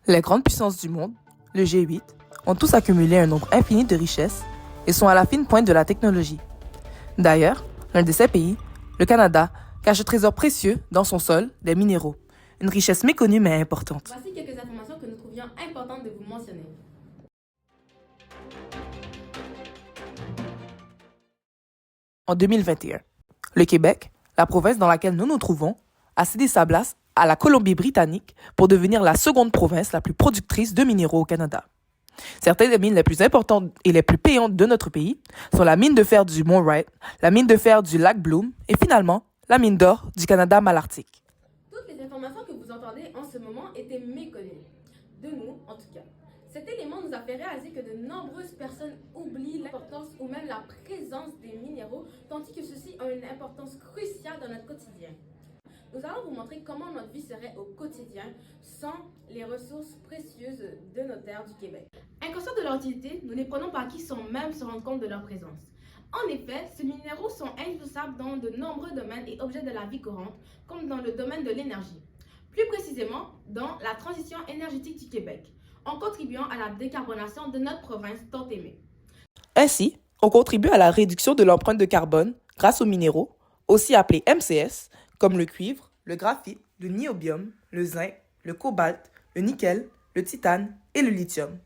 Les grandes puissances du monde, le G8, ont tous accumulé un nombre infini de richesses et sont à la fine pointe de la technologie. D'ailleurs, l'un de ces pays, le Canada, cache un trésor précieux dans son sol, des minéraux, une richesse méconnue mais importante. Voici quelques informations que nous trouvions importantes de vous mentionner. En 2021, le Québec, la province dans laquelle nous nous trouvons, a cédé sa place à la Colombie-Britannique pour devenir la seconde province la plus productrice de minéraux au Canada. Certaines des mines les plus importantes et les plus payantes de notre pays sont la mine de fer du Mont Wright, la mine de fer du lac Bloom et finalement la mine d'or du Canada Malartic. Toutes les informations que vous entendez en ce moment étaient méconnues. De nous, en tout cas. Cet élément nous a fait réaliser que de nombreuses personnes oublient l'importance ou même la présence des minéraux, tandis que ceux-ci ont une importance cruciale dans notre quotidien. Nous allons vous montrer comment notre vie serait au quotidien sans les ressources précieuses de nos terres du Québec. Inconscients de leur utilité, nous les prenons pour acquis sans même se rendre compte de leur présence. En effet, ces minéraux sont indispensables dans de nombreux domaines et objets de la vie courante, comme dans le domaine de l'énergie. Plus précisément, dans la transition énergétique du Québec, en contribuant à la décarbonation de notre province tant aimée. Ainsi, on contribue à la réduction de l'empreinte de carbone grâce aux minéraux, aussi appelés MCS, comme le cuivre, le graphite, le niobium, le zinc, le cobalt, le nickel, le titane et le lithium.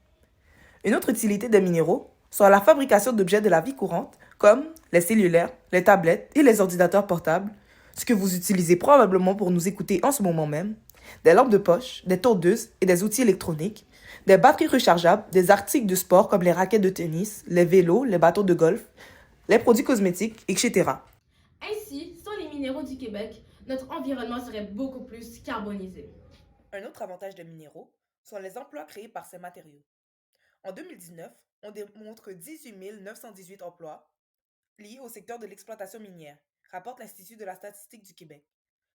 Une autre utilité des minéraux sont la fabrication d'objets de la vie courante comme les cellulaires, les tablettes et les ordinateurs portables, ce que vous utilisez probablement pour nous écouter en ce moment même, des lampes de poche, des tondeuses et des outils électroniques, des batteries rechargeables, des articles de sport comme les raquettes de tennis, les vélos, les bateaux de golf, les produits cosmétiques, etc. Ainsi, sans les minéraux du Québec, notre environnement serait beaucoup plus carbonisé. Un autre avantage des minéraux sont les emplois créés par ces matériaux. En 2019, on démontre 18 918 emplois liés au secteur de l'exploitation minière, rapporte l'Institut de la statistique du Québec.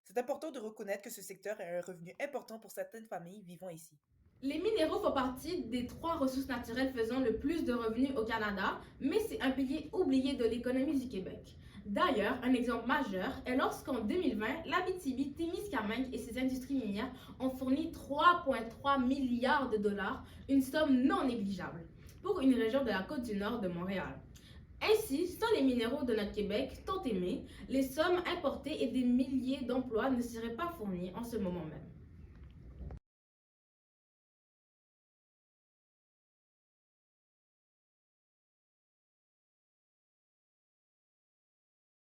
C'est important de reconnaître que ce secteur est un revenu important pour certaines familles vivant ici. Les minéraux font partie des 3 ressources naturelles faisant le plus de revenus au Canada, mais c'est un pilier oublié de l'économie du Québec. D'ailleurs, un exemple majeur est lorsqu'en 2020, l'Abitibi-Témiscamingue et ses industries minières ont fourni 3,3 milliards de dollars, une somme non négligeable, pour une région de la côte du nord de Montréal. Ainsi, sans les minéraux de notre Québec tant aimé, les sommes importées et des milliers d'emplois ne seraient pas fournis en ce moment même.